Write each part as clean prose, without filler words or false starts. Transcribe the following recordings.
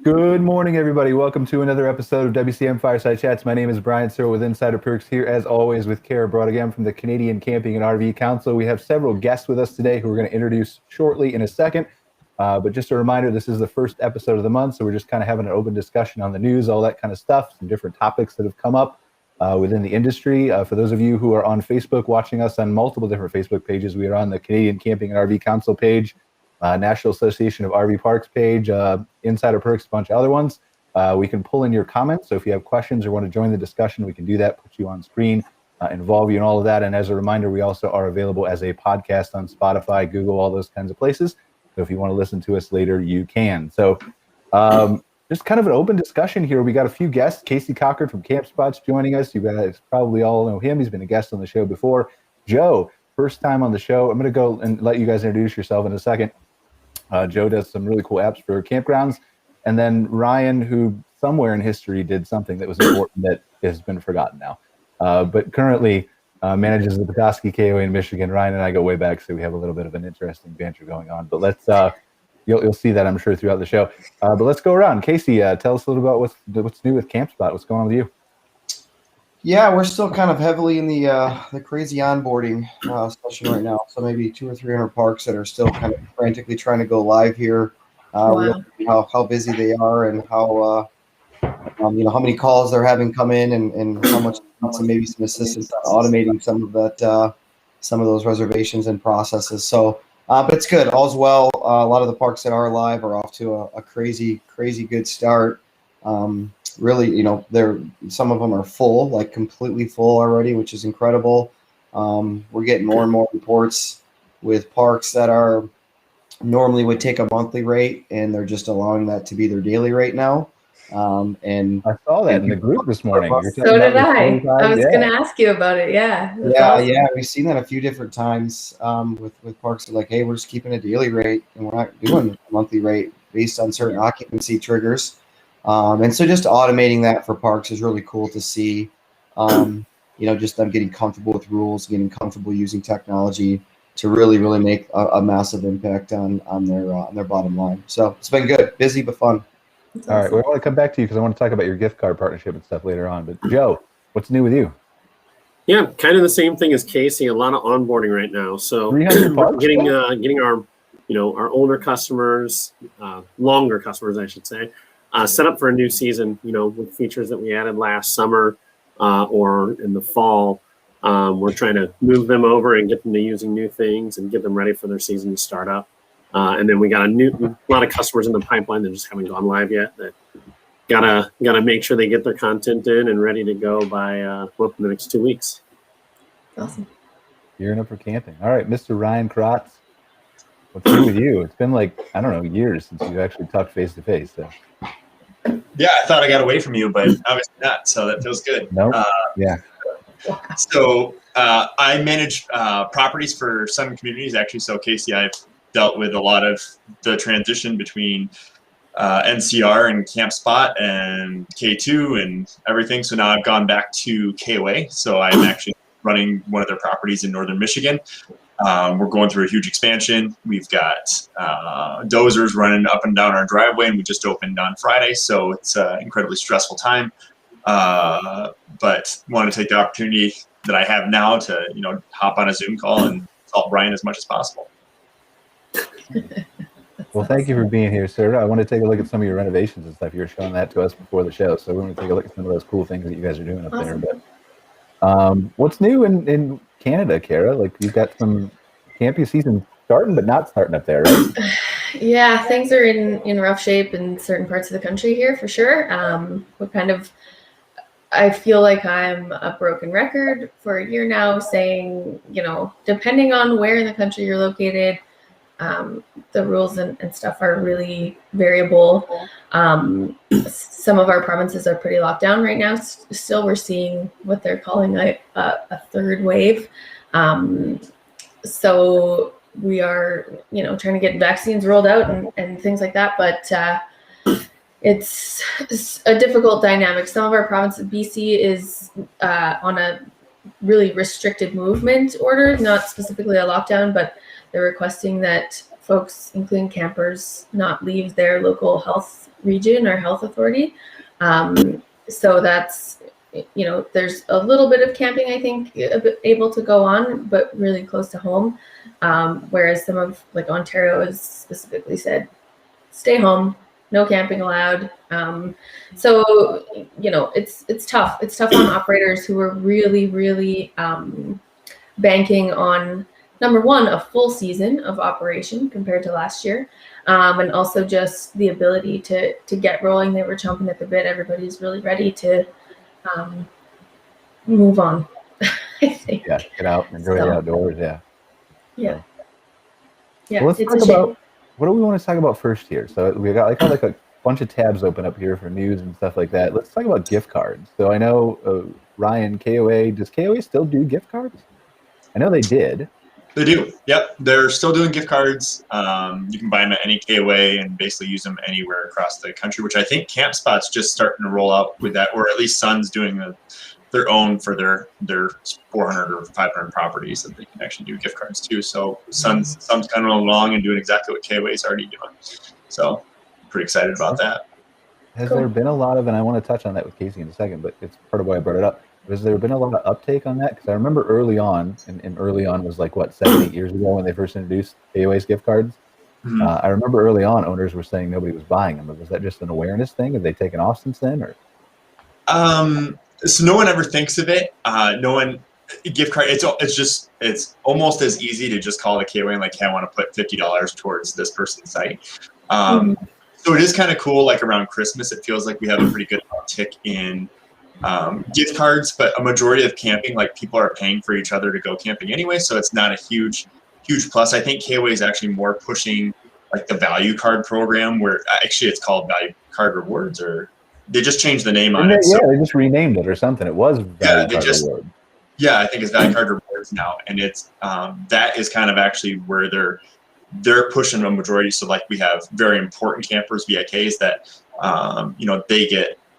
Good morning, everybody. Welcome to another episode of WCM Fireside Chats. My name is Brian Searl with Insider Perks here, as always, with Cara Braeutigam from the Canadian Camping and RV Council. We have several guests with us today who we're going to introduce shortly in a second. But just a reminder, this is the first episode of the month, so we're just kind of having an open discussion on the news, all that kind of stuff, some different topics that have come up within the industry. For those of you who are on Facebook watching us on multiple different Facebook pages, we are on the Canadian Camping and RV Council page, National Association of RV Parks page, Insider Perks, a bunch of other ones. We can pull in your comments, so if you have questions or want to join the discussion, we can do that, put you on screen, involve you in all of that. And as a reminder, we also are available as a podcast on Spotify, Google, all those kinds of places. So if you want to listen to us later, you can. So just kind of an open discussion here. We got a few guests. Casey Cochran from Campspot's joining us. You guys probably all know him. He's been a guest on the show before. Joe, first time on the show. I'm going to go and let you guys introduce yourself in a second. Joe does some really cool apps for campgrounds. And then Ryan, who somewhere in history did something that was important that has been forgotten now. But currently manages the Petoskey KOA in Michigan. Ryan and I go way back, so we have a little bit of an interesting banter going on. But let's you'll see that, I'm sure, throughout the show. But let's go around. Casey, tell us a little about what's new with Campspot. What's going on with you? Yeah, we're still kind of heavily in the crazy onboarding session right now. So maybe 200 or 300 parks that are still kind of frantically trying to go live here. Wow. How busy they are and how how many calls they're having come in and how much maybe some assistance on automating some of those reservations and processes. So, but it's good. All's well. A lot of the parks that are live are off to a crazy good start. Really, some of them are full, like completely full already, which is incredible. We're getting more and more reports with parks that are normally would take a monthly rate, and they're just allowing that to be their daily rate now. And I saw that in the group this morning. So did I. I was going to ask you about it. Yeah. Awesome. Yeah. We've seen that a few different times with parks that are like, hey, we're just keeping a daily rate, and we're not doing a monthly rate based on certain occupancy triggers. And so just automating that for parks is really cool to see, just them getting comfortable with rules, getting comfortable using technology to really make a massive impact on their bottom line. So it's been good, busy, but fun. That's All right. awesome. Well, I want to come back to you because I want to talk about your gift card partnership and stuff later on. But Joe, what's new with you? Yeah, kind of the same thing as Casey. A lot of onboarding right now. So 300 parks? getting our our older customers, longer customers, I should say, set up for a new season, with features that we added last summer or in the fall. We're trying to move them over and get them to using new things and get them ready for their season to start up. And then we got a lot of customers in the pipeline that just haven't gone live yet that gotta make sure they get their content in and ready to go by the next 2 weeks. Awesome. Gearing up for camping. All right, Mr. Ryan Crots, what's new with you? It's been years since you've actually talked face to face. So. Yeah, I thought I got away from you, but obviously not. So that feels good. Nope. Yeah. So I manage properties for some communities, actually. So Casey, I've dealt with a lot of the transition between NCR and Campspot and K2 and everything. So now I've gone back to KOA. So I'm actually running one of their properties in northern Michigan. We're going through a huge expansion. We've got dozers running up and down our driveway, and we just opened on Friday. So it's an incredibly stressful time. But want to take the opportunity that I have now to, hop on a Zoom call and help Brian as much as possible. Well, thank you for being here, sir. I want to take a look at some of your renovations and stuff. You were showing that to us before the show, so we're going to take a look at some of those cool things that you guys are doing up there. But what's new in Canada, Cara? Like, you've got some camping season starting, but not starting up there, right? Yeah, things are in rough shape in certain parts of the country here for sure. I feel like I'm a broken record for a year now saying, depending on where in the country you're located, the rules and stuff are really variable. Some of our provinces are pretty locked down right now. Still, we're seeing what they're calling a third wave. So we are, trying to get vaccines rolled out and things like that. But it's a difficult dynamic. Some of our provinces, BC is on a really restricted movement order, not specifically a lockdown, but they're requesting that folks, including campers, not leave their local health region or health authority. So that's, there's a little bit of camping, I think, able to go on, but really close to home. Whereas some of like Ontario has specifically said, stay home, no camping allowed. So, it's tough. It's tough on operators who are really, really banking on, number one, a full season of operation compared to last year. And also just the ability to get rolling. They were chomping at the bit. Everybody's really ready to move on, I think. Yeah, get out and enjoy the outdoors. Yeah. Well, let's talk about, what do we want to talk about first here? So we got like a bunch of tabs open up here for news and stuff like that. Let's talk about gift cards. So I know Ryan, KOA, does KOA still do gift cards? I know they did. They do. Yep. They're still doing gift cards. You can buy them at any KOA and basically use them anywhere across the country, which I think Campspot's just starting to roll out with that, or at least Sun's doing their own for their 400 or 500 properties that they can actually do gift cards to. So Sun's kind of along and doing exactly what KOA is already doing. So pretty excited about that. Has there been a lot of, and I want to touch on that with Casey in a second, but it's part of why I brought it up. Has there been a lot of uptake on that? Because I remember early on, and early on was like, 7-8 years ago when they first introduced KOA's gift cards. Mm-hmm. I remember early on owners were saying nobody was buying them. But was that just an awareness thing? Have they taken off since then? Or so no one ever thinks of it. Gift card, it's almost as easy to just call the KOA and like, hey, I want to put $50 towards this person's site. So it is kind of cool. Like around Christmas, it feels like we have a pretty good uptick in gift cards, but a majority of camping, like people are paying for each other to go camping anyway, so it's not a huge plus. I think KOA is actually more pushing like the value card program, where actually it's called Value Card Rewards, or they just changed the name on it. Yeah, they just renamed it or something. It was Value Card Rewards. Yeah, I think it's Value Card Rewards now, and it's that is kind of actually where they're pushing a majority. So like we have very important campers, VIKs, that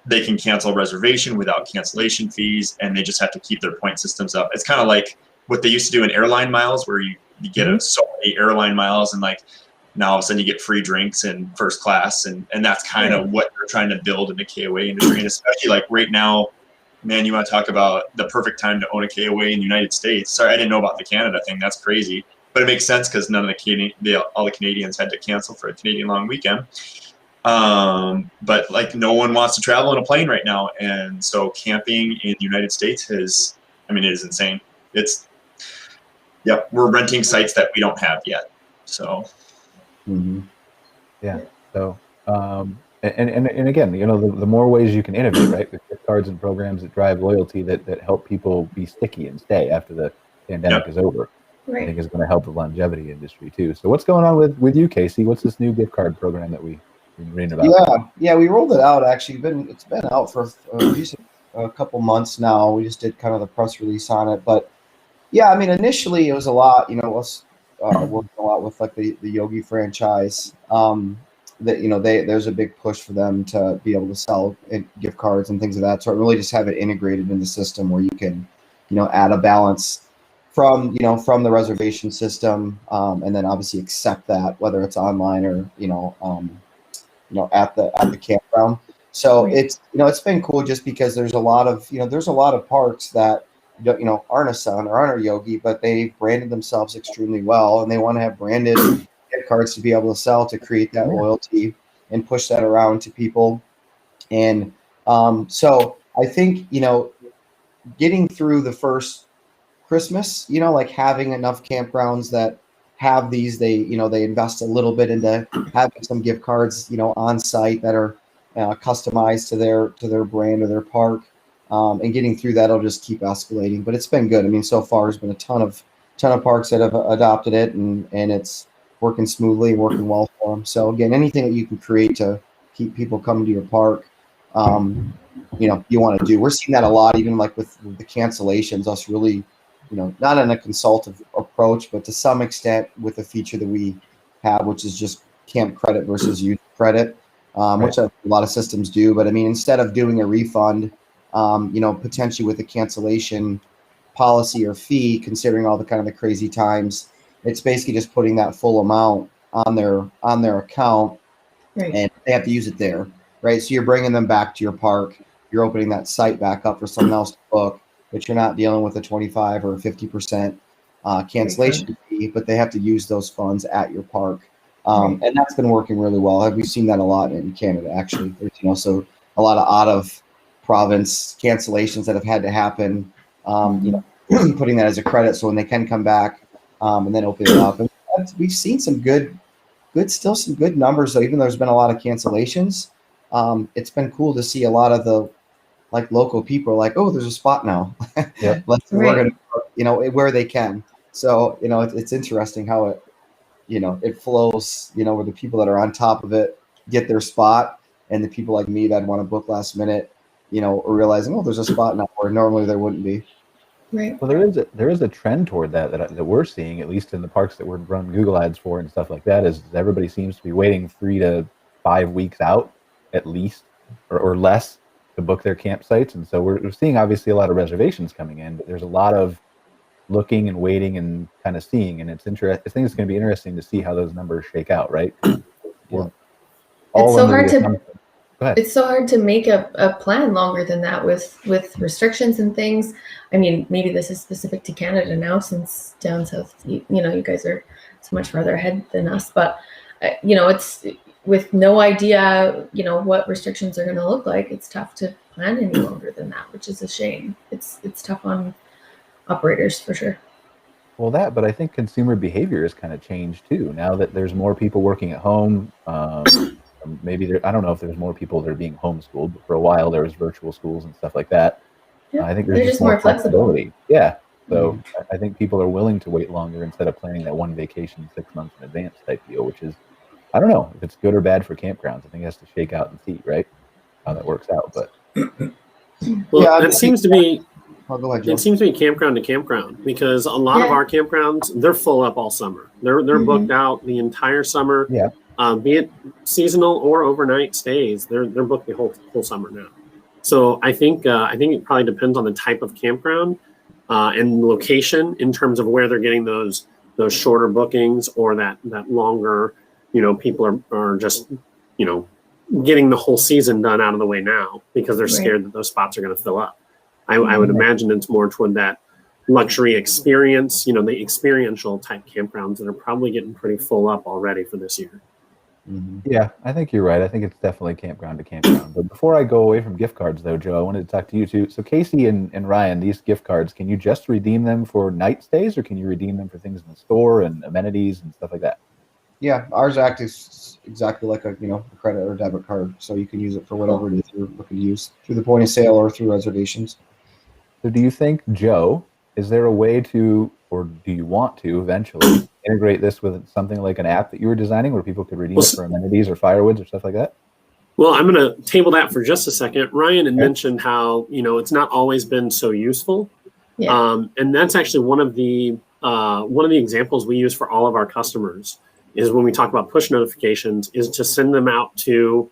they can cancel a reservation without cancellation fees, and they just have to keep their point systems up. It's kind of like what they used to do in airline miles, where you get so many airline miles, and like now all of a sudden you get free drinks in first class, and that's kind of what they're trying to build in the KOA industry. And especially like right now, man, you want to talk about the perfect time to own a KOA in the United States. Sorry, I didn't know about the Canada thing. That's crazy, but it makes sense because none of all the Canadians had to cancel for a Canadian long weekend. But like no one wants to travel on a plane right now, and so camping in the United States it is insane. We're renting sites that we don't have yet. So so and again, the more ways you can innovate, right, with gift cards and programs that drive loyalty, that help people be sticky and stay after the pandemic is over, I think is going to help the longevity industry too. So what's going on with you, Casey? What's this new gift card program that we've been reading about? Yeah, we rolled it out actually. It's been out for a couple months now. We just did kind of the press release on it, but yeah, I mean, initially it was a lot. Us working a lot with like the Yogi franchise. There's a big push for them to be able to sell gift cards and things of that sort. Really, just have it integrated in the system where you can, add a balance from the reservation system, and then obviously accept that whether it's online or at the campground. So it's been cool just because there's a lot of parks that aren't a Sun or aren't a Yogi, but they branded themselves extremely well, and they want to have branded gift cards to be able to sell to create that loyalty and push that around to people. And so I think getting through the first Christmas, like having enough campgrounds that have these, they invest a little bit into having some gift cards, on site that are customized to their brand or their park, and getting through that'll just keep escalating. But it's been good. I mean, so far there's been a ton of parks that have adopted it, and it's working smoothly and working well for them. So again, anything that you can create to keep people coming to your park, you want to do. We're seeing that a lot, even like with the cancellations, us really, not in a consultative approach, but to some extent with a feature that we have, which is just camp credit versus youth credit, which a lot of systems do. But I mean, instead of doing a refund, potentially with a cancellation policy or fee, considering all the kind of the crazy times, it's basically just putting that full amount on their account, Right. and they have to use it there, right? So you're bringing them back to your park. You're opening that site back up for someone else to book, but you're not dealing with a 25 or 50% cancellation fee, but they have to use those funds at your park. And that's been working really well. We've seen that a lot in Canada, actually. There's, so a lot of out of province cancellations that have had to happen, putting that as a credit so when they can come back and then open it up. And we've seen some still some good numbers. So even though there's been a lot of cancellations, it's been cool to see a lot of the local people are like, oh, there's a spot now. Yep. We're gonna, where they can. So, it's interesting how it flows, where the people that are on top of it get their spot, and the people like me that want to book last minute, are realizing, oh, there's a spot now where normally there wouldn't be. Right. Well, there is a trend toward that we're seeing, at least in the parks that we're running Google ads for and stuff like that, is everybody seems to be waiting 3 to 5 weeks out at least, or less, to book their campsites. And so we're seeing obviously a lot of reservations coming in, but there's a lot of looking and waiting and kind of seeing, and it's interesting. I think it's going to be interesting to see how those numbers shake out, right? It's so hard to make a plan longer than that with restrictions and things. I mean, maybe this is specific to Canada now, since down south, you guys are so much farther ahead than us. But it's with no idea, what restrictions are going to look like. It's tough to plan any longer than that, which is a shame. It's tough on operators for sure. Well, but I think consumer behavior has kind of changed too. Now that there's more people working at home, maybe I don't know if there's more people that are being homeschooled, but for a while there was virtual schools and stuff like that. Yeah, I think there's just more flexibility. Yeah. So I think people are willing to wait longer instead of planning that one vacation 6 months in advance type deal, which is, I don't know if it's good or bad for campgrounds. I think it has to shake out and see, right, how that works out. But it seems to be. Oh, go ahead, Joe. It seems to be campground to campground, because a lot of our campgrounds, they're full up all summer. They're booked out the entire summer. Yeah. Be it seasonal or overnight stays, they're booked the whole summer now. So I think it probably depends on the type of campground and location in terms of where they're getting those shorter bookings, or that longer. People are just getting the whole season done out of the way now because they're scared that those spots are going to fill up. I would imagine it's more toward that luxury experience, the experiential type campgrounds that are probably getting pretty full up already for this year. Mm-hmm. Yeah, I think you're right. I think it's definitely campground to campground. But before I go away from gift cards, though, Joe, I wanted to talk to you too. So Casey and Ryan, these gift cards, can you just redeem them for night stays, or can you redeem them for things in the store and amenities and stuff like that? Yeah, ours act is exactly like a credit or debit card, so you can use it for whatever it is you're looking to use, through the point of sale or through reservations. So do you think, Joe, is there a way to, or do you want to eventually integrate this with something like an app that you were designing where people could redeem it for amenities or firewoods or stuff like that? Well, I'm going to table that for just a second. Ryan had mentioned how, it's not always been so useful. Yeah. And that's actually one of the examples we use for all of our customers, is when we talk about push notifications, is to send them out to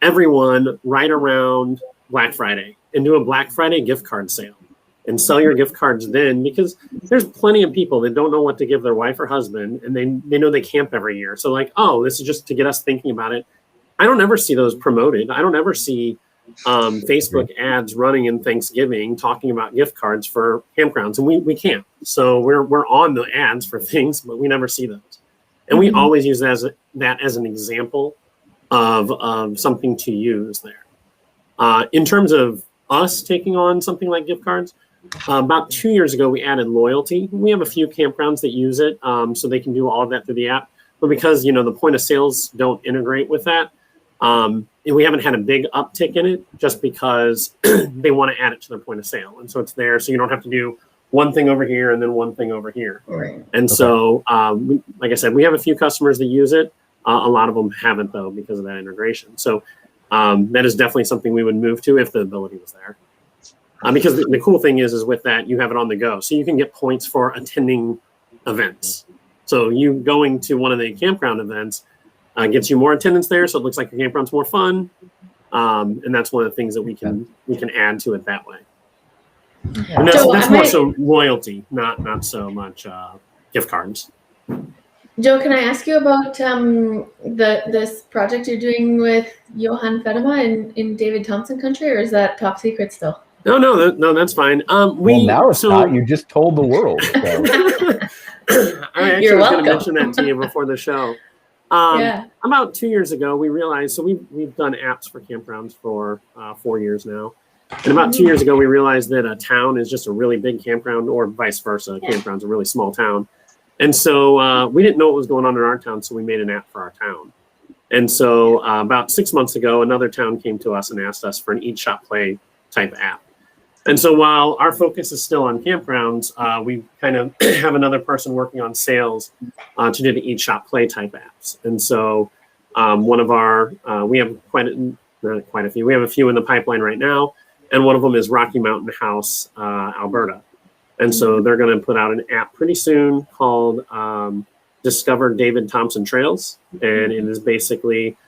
everyone right around Black Friday and do a Black Friday gift card sale and sell your gift cards then, because there's plenty of people that don't know what to give their wife or husband, and they know they camp every year. So like, oh, this is just to get us thinking about it. I don't ever see those promoted. I don't ever see Facebook ads running in Thanksgiving talking about gift cards for campgrounds, and we camp. So we're on the ads for things, but we never see those. And we always use that as an example of something to use there. In terms of us taking on something like gift cards, about 2 years ago, we added loyalty. We have a few campgrounds that use it, so they can do all of that through the app. But because, the point of sales don't integrate with that, we haven't had a big uptick in it, just because they want to add it to their point of sale. And so it's there, so you don't have to do one thing over here and then one thing over here. Right. And so, like I said, we have a few customers that use it. A lot of them haven't, though, because of that integration. So that is definitely something we would move to if the ability was there. Because the cool thing is with that, you have it on the go. So you can get points for attending events. So you going to one of the campground events gets you more attendance there. So it looks like your campground's more fun. And that's one of the things that we can add to it that way. And that's more so loyalty, not so much gift cards. Joe, can I ask you about this project you're doing with Johan Fedema in David Thompson country, or is that top secret still? No, that's fine. Well, now it's not. You just told the world. So. I actually was going to mention that to you before the show. About 2 years ago, we realized, so we've done apps for campgrounds for 4 years now. And about 2 years ago, we realized that a town is just a really big campground, or vice versa. A campground's a really small town. And so we didn't know what was going on in our town, so we made an app for our town. And so about 6 months ago, another town came to us and asked us for an Eat, Shop, Play type app. And so while our focus is still on campgrounds, we kind of have another person working on sales to do the Eat, Shop, Play type apps. And so one of our, we have not quite a few, we have a few in the pipeline right now. And one of them is Rocky Mountain House, Alberta. And so they're going to put out an app pretty soon called Discover David Thompson Trails. And it is basically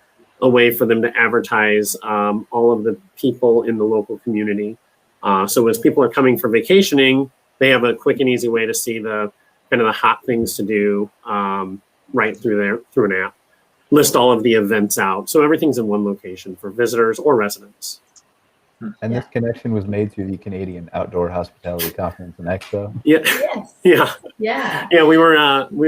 a way for them to advertise all of the people in the local community. So as people are coming for vacationing, they have a quick and easy way to see the kind of the hot things to do right through an app. List all of the events out. So everything's in one location for visitors or residents. And this connection was made through the Canadian Outdoor Hospitality Conference and Expo. Yeah. We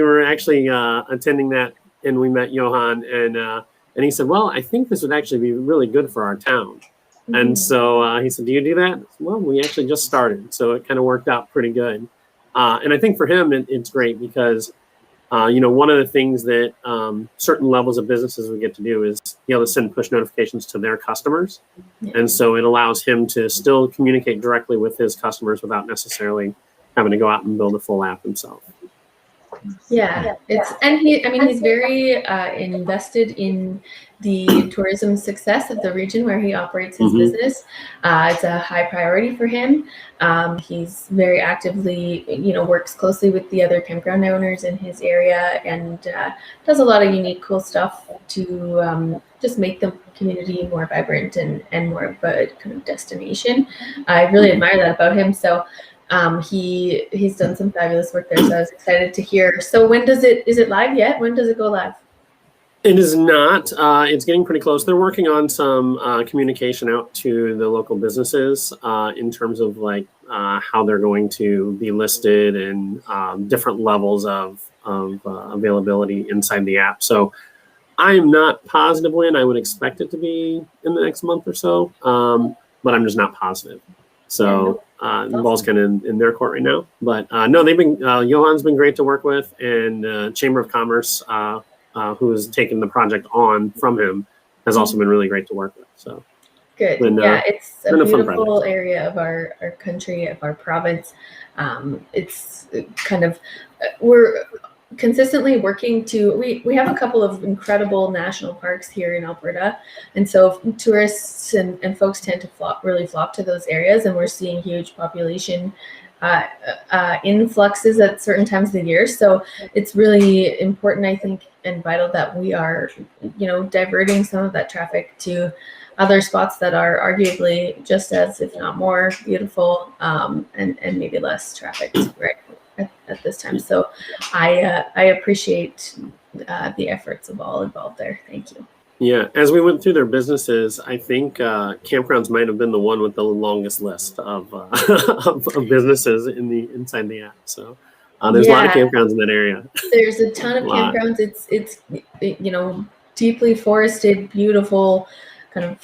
were actually attending that, and we met Johan, and he said, "Well, I think this would actually be really good for our town." Mm-hmm. And so he said, "Do you do that?" Well, we actually just started, so it kind of worked out pretty good. And I think for him, it's great because one of the things that certain levels of businesses would get to do is be able to send push notifications to their customers. Yeah. And so it allows him to still communicate directly with his customers without necessarily having to go out and build a full app himself. Yeah, he's very invested in the tourism success of the region where he operates his business. It's a high priority for him. He's very actively, works closely with the other campground owners in his area and does a lot of unique, cool stuff to just make the community more vibrant and more of a kind of destination. I really admire that about him. So he's done some fabulous work there, so I was excited to hear. So is it live yet? When does it go live? It is not. It's getting pretty close. They're working on some communication out to the local businesses in terms of how they're going to be listed and different levels of availability inside the app. So I'm not positive when. I would expect it to be in the next month or so, but I'm just not positive. So the ball's kind of in their court right now. But they've been Johan's been great to work with, and Chamber of Commerce, who has taken the project on from him, has also been really great to work with. So good. It's a beautiful area of our country, of our province. It's kind of we're consistently working to we have a couple of incredible national parks here in Alberta, and so tourists and folks tend to flock to those areas, and we're seeing huge population influxes at certain times of the year. So it's really important, I think, and vital that we are diverting some of that traffic to other spots that are arguably just as, if not more, beautiful and maybe less trafficked right at this time. So I appreciate the efforts of all involved there. Thank you. Yeah, as we went through their businesses, I think campgrounds might have been the one with the longest list of businesses inside the app. So there's a lot of campgrounds in that area. There's a ton of campgrounds. It's deeply forested, beautiful, kind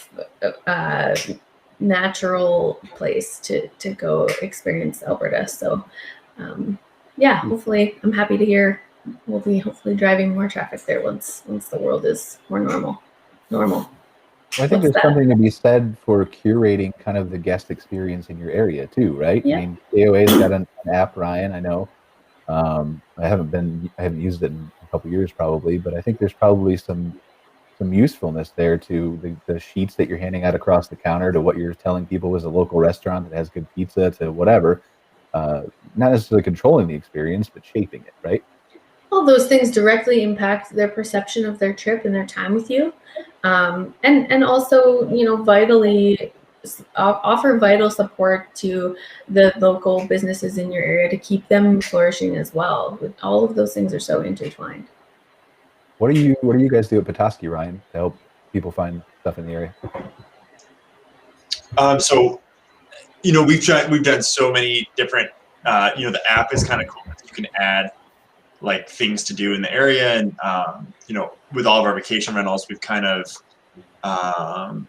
of natural place to go experience Alberta. So hopefully, I'm happy to hear we'll be hopefully driving more traffic there once the world is more normal. Well, I think there's something to be said for curating kind of the guest experience in your area too, right? Yeah. I mean, KOA's got an app, Ryan, I know. I haven't used it in a couple of years probably, but I think there's probably some usefulness there to the sheets that you're handing out across the counter, to what you're telling people is a local restaurant that has good pizza, to whatever. Not necessarily controlling the experience, but shaping it, right? All those things directly impact their perception of their trip and their time with you, and also vitally offer vital support to the local businesses in your area to keep them flourishing as well. All of those things are so intertwined. What do you guys do at Petoskey, Ryan, to help people find stuff in the area? So, we've done so many different, the app is kind of cool. You can add like things to do in the area. And, with all of our vacation rentals, we've kind of,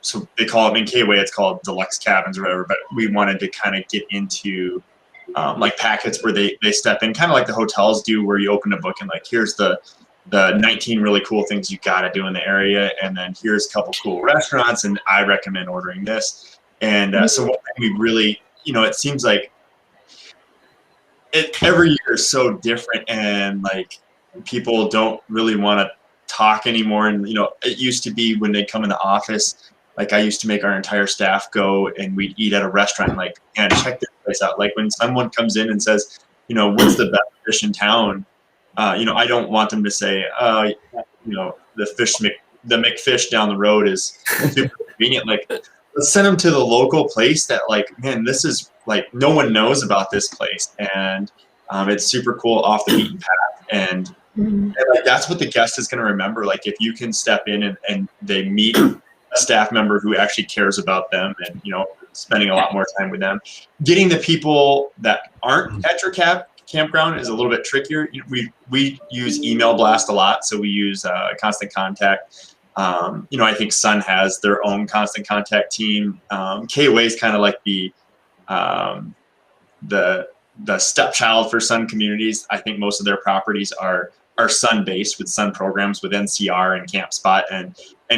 so they call it in KOA, it's called deluxe cabins or whatever, but we wanted to kind of get into like packets where they step in, kind of like the hotels do, where you open a book and like, here's the 19 really cool things you got to do in the area. And then here's a couple cool restaurants, and I recommend ordering this. And so what we really, it seems like every year is so different, and like people don't really want to talk anymore. And, it used to be when they come in the office, like I used to make our entire staff go and we'd eat at a restaurant, like, and check this place out. Like when someone comes in and says, what's the best fish in town? I don't want them to say, the McFish down the road is super convenient. Like, let's send them to the local place that, like, man, this is like no one knows about this place, and it's super cool, off the beaten path, and like that's what the guest is going to remember. Like if you can step in and they meet a staff member who actually cares about them, and spending a lot more time with them. Getting the people that aren't at your campground is a little bit trickier. We use email blast a lot, so we use Constant Contact. I think Sun has their own Constant Contact team. KOA is kind of like the stepchild for Sun communities. I think most of their properties are Sun based, with Sun programs with NCR and Campspot, and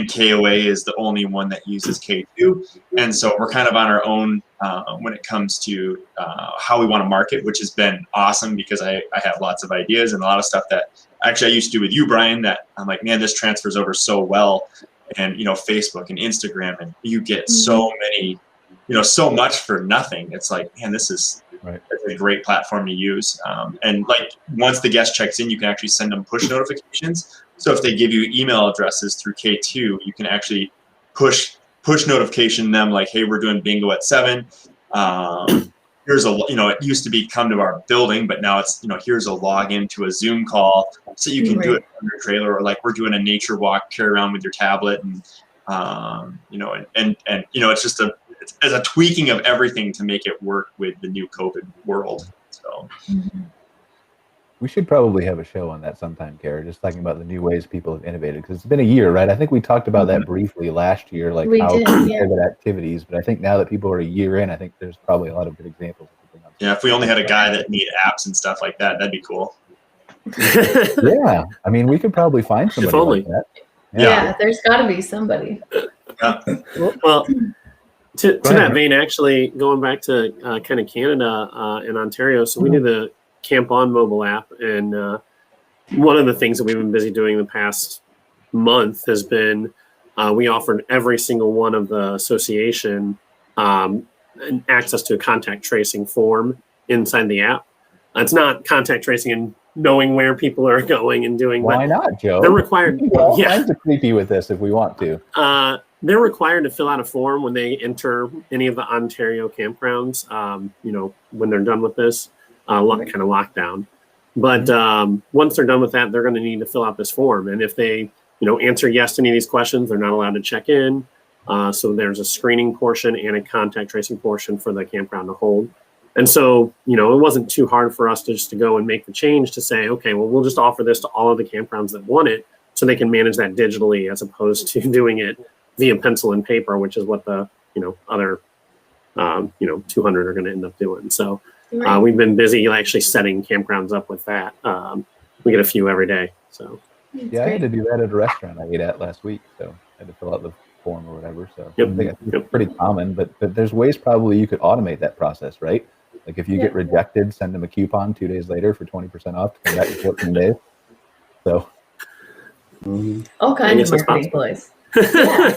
KOA is the only one that uses K2. And so we're kind of on our own when it comes to how we want to market, which has been awesome, because I have lots of ideas and a lot of stuff that actually I used to do with you, Brian, that I'm like, man, this transfers over so well. And, Facebook and Instagram, and you get so many, so much for nothing. It's like, man, this is a great platform to use. And like once the guest checks in, you can actually send them push notifications. So if they give you email addresses through K2, you can actually push notification them like, hey, we're doing bingo at 7. Here's it used to be come to our building, but now it's, here's a login to a Zoom call, so you can do it on your trailer, or like we're doing a nature walk, carry around with your tablet, and it's just as a tweaking of everything to make it work with the new COVID world. So we should probably have a show on that sometime, Cara, just talking about the new ways people have innovated, because it's been a year, right? I think we talked about that briefly last year, like COVID activities, but I think now that people are a year in, I think there's probably a lot of good examples. Yeah, if we only had a guy that made apps and stuff like that, that'd be cool. Yeah, I mean, we could probably find somebody like that. Yeah, there's got to be somebody. Yeah. Well, to that vein, actually, going back to kind of Canada and Ontario, so we do the Camp On mobile app, and one of the things that we've been busy doing the past month has been we offered every single one of the association access to a contact tracing form inside the app. It's not contact tracing and knowing where people are going and doing. Why not, Joe? They're required. All kinds of creepy with this if we want to. They're required to fill out a form when they enter any of the Ontario campgrounds. When they're done with this kind of lockdown. But once they're done with that, they're going to need to fill out this form. And if they, answer yes to any of these questions, they're not allowed to check in. So there's a screening portion and a contact tracing portion for the campground to hold. And so, it wasn't too hard for us to go and make the change to say, okay, well, we'll just offer this to all of the campgrounds that want it, so they can manage that digitally, as opposed to doing it via pencil and paper, which is what the, other, 200 are going to end up doing. So we've been busy actually setting campgrounds up with that. We get a few every day. So I had to do that at a restaurant I ate at last week. So I had to fill out the form or whatever. So I think it's pretty common, but there's ways probably you could automate that process, right? Like if you get rejected, send them a coupon 2 days later for 20% off to come back in 14 days. So all kinds of marketing ploys. Yeah.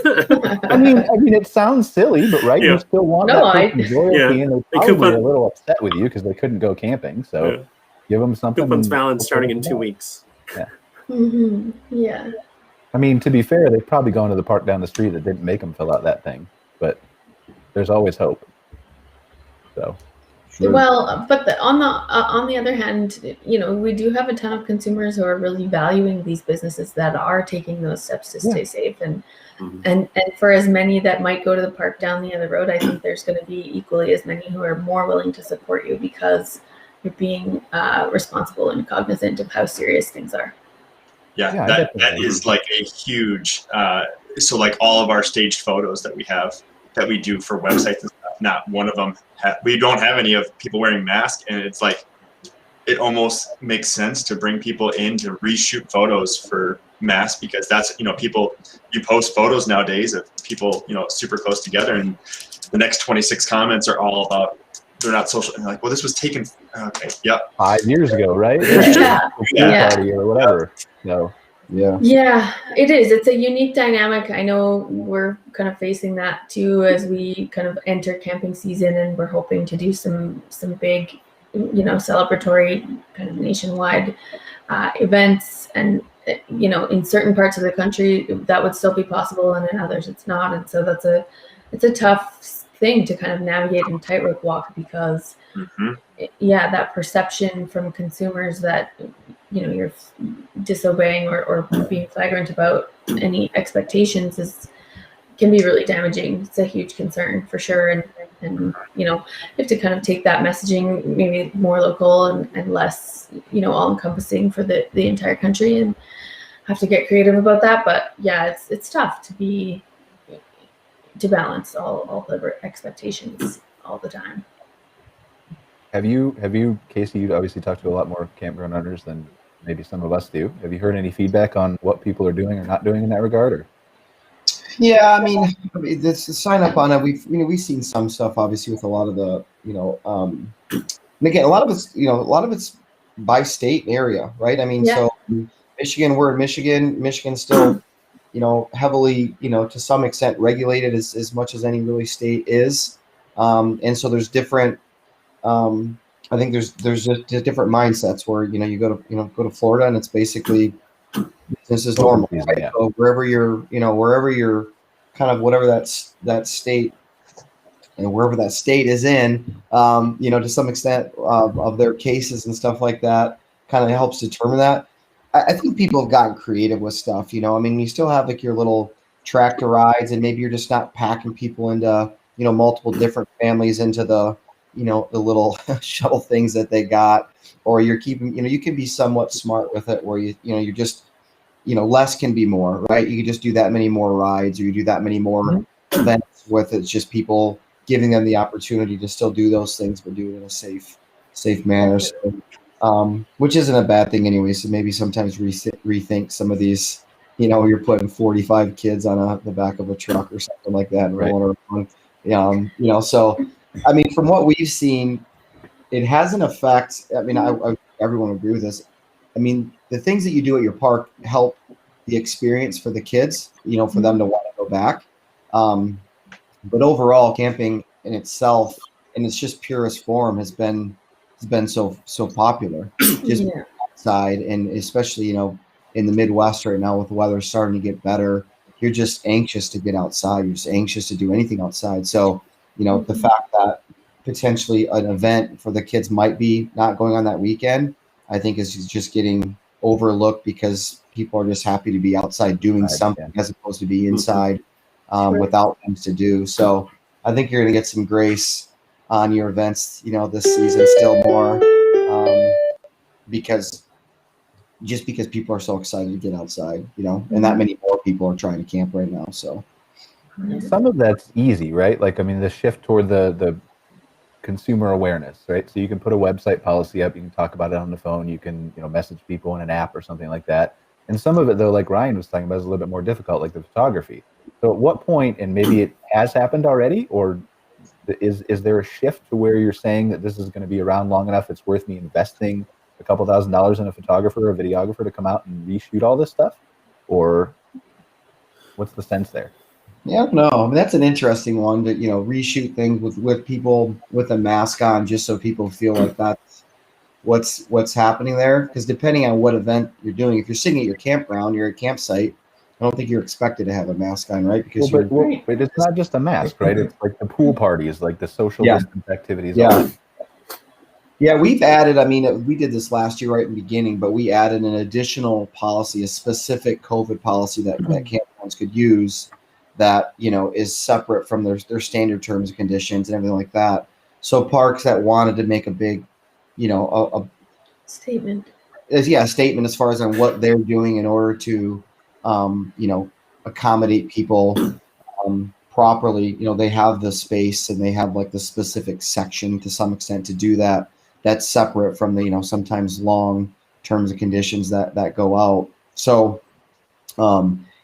I mean, it sounds silly, but you still want that person's loyalty, and they're probably a little upset with you because they couldn't go camping. So give them something. Coupon's valid starting in 2 weeks. Yeah. Yeah. I mean, to be fair, they've probably gone to the park down the street that didn't make them fill out that thing, but there's always hope. So Sure. Well, but on the other hand, we do have a ton of consumers who are really valuing these businesses that are taking those steps to stay safe, and for as many that might go to the park down the other road, I think there's going to be equally as many who are more willing to support you because you're being responsible and cognizant of how serious things are. Yeah, that is like a huge. So like all of our staged photos that we have that we do for websites and stuff, not one of them we don't have any of people wearing masks, and it's like it almost makes sense to bring people in to reshoot photos for masks, because that's people, you post photos nowadays of people super close together, and the next 26 comments are all about they're not social, and like, well, this was taken 5 years ago, right? Party or whatever. No. Yeah, it is. It's a unique dynamic. I know we're kind of facing that too as we kind of enter camping season, and we're hoping to do some big, celebratory kind of nationwide events. And in certain parts of the country that would still be possible, and in others it's not. And so it's a tough thing to kind of navigate and tightrope walk, because that perception from consumers that you're disobeying or being flagrant about any expectations can be really damaging. It's a huge concern for sure, and you have to kind of take that messaging maybe more local and less all encompassing for the entire country, and have to get creative about that. But yeah, it's tough to balance all the expectations all the time. Have you, Casey, you obviously talked to a lot more campground owners than maybe some of us do. Have you heard any feedback on what people are doing or not doing in that regard? Or? Yeah, I mean, this sign up on it. We've seen some stuff obviously with a lot of the and again, a lot of it's by state and area, right? I mean, so Michigan, we're in Michigan. Michigan's still heavily to some extent regulated as much as any really state is, and so there's different. I think there's just different mindsets where you go to Florida and it's basically business is normal, right? Yeah. So wherever you're kind of whatever that state and wherever that state is in, to some extent of their cases and stuff like that, kind of helps determine that. I think people have gotten creative with stuff. I mean, you still have like your little tractor rides, and maybe you're just not packing people into multiple different families into the the little shuttle things that they got, or you're keeping, you can be somewhat smart with it where you're just, less can be more, right? You can just do that many more rides, or you do that many more events with it. It's just people giving them the opportunity to still do those things, but do it in a safe manner. So, which isn't a bad thing anyway. So maybe sometimes rethink some of these, you're putting 45 kids on the back of a truck or something like that, and rolling around, so, I mean, from what we've seen, it has an effect. I mean, everyone would agree with this. I mean, the things that you do at your park help the experience for the kids, for them to want to go back. But overall, camping in itself, in its just purest form, has been so popular. Just outside, and especially in the Midwest right now, with the weather starting to get better, you're just anxious to get outside. You're just anxious to do anything outside. So. The fact that potentially an event for the kids might be not going on that weekend, I think is just getting overlooked, because people are just happy to be outside doing something as opposed to be inside without things to do. So I think you're going to get some grace on your events, this season still more, because people are so excited to get outside, and that many more people are trying to camp right now. So. Some of that's easy, right? Like, I mean, the shift toward the consumer awareness, right? So you can put a website policy up, you can talk about it on the phone, you can, message people in an app or something like that. And some of it, though, like Ryan was talking about, is a little bit more difficult, like the photography. So at what point, and maybe it has happened already, or is there a shift to where you're saying that this is going to be around long enough, it's worth me investing a couple $1,000s in a photographer or a videographer to come out and reshoot all this stuff? Or what's the sense there? Yeah, no, I mean, that's an interesting one to, reshoot things with people with a mask on, just so people feel like that's what's happening there. Because depending on what event you're doing, if you're sitting at your campground, you're at a campsite, I don't think you're expected to have a mask on, right? Because but it's not just a mask, right? It's like the pool parties, like the social distance activities. Yeah. Yeah, we've added, I mean, we did this last year right in the beginning, but we added an additional policy, a specific COVID policy that campgrounds could use that, is separate from their standard terms and conditions and everything like that. So parks that wanted to make a big, a Statement. a statement as far as on what they're doing in order to, accommodate people properly. They have the space and they have like the specific section to some extent to do that. That's separate from the, sometimes long terms and conditions that go out. So,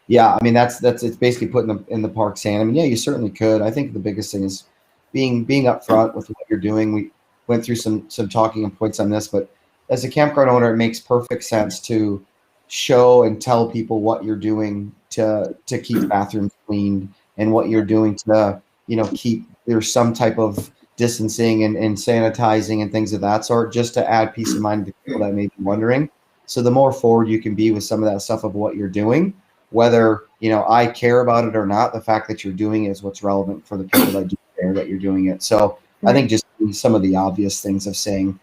yeah, I mean, that's it's basically putting them in the park's hand. I mean, yeah, you certainly could. I think the biggest thing is being upfront with what you're doing. We went through some talking points on this, but as a campground owner, it makes perfect sense to show and tell people what you're doing to keep bathrooms cleaned and what you're doing to, keep there's some type of distancing and sanitizing and things of that sort, just to add peace of mind to people that may be wondering. So the more forward you can be with some of that stuff of what you're doing, whether, I care about it or not, the fact that you're doing it is what's relevant for the people that do care that you're doing it. So I think just some of the obvious things of saying,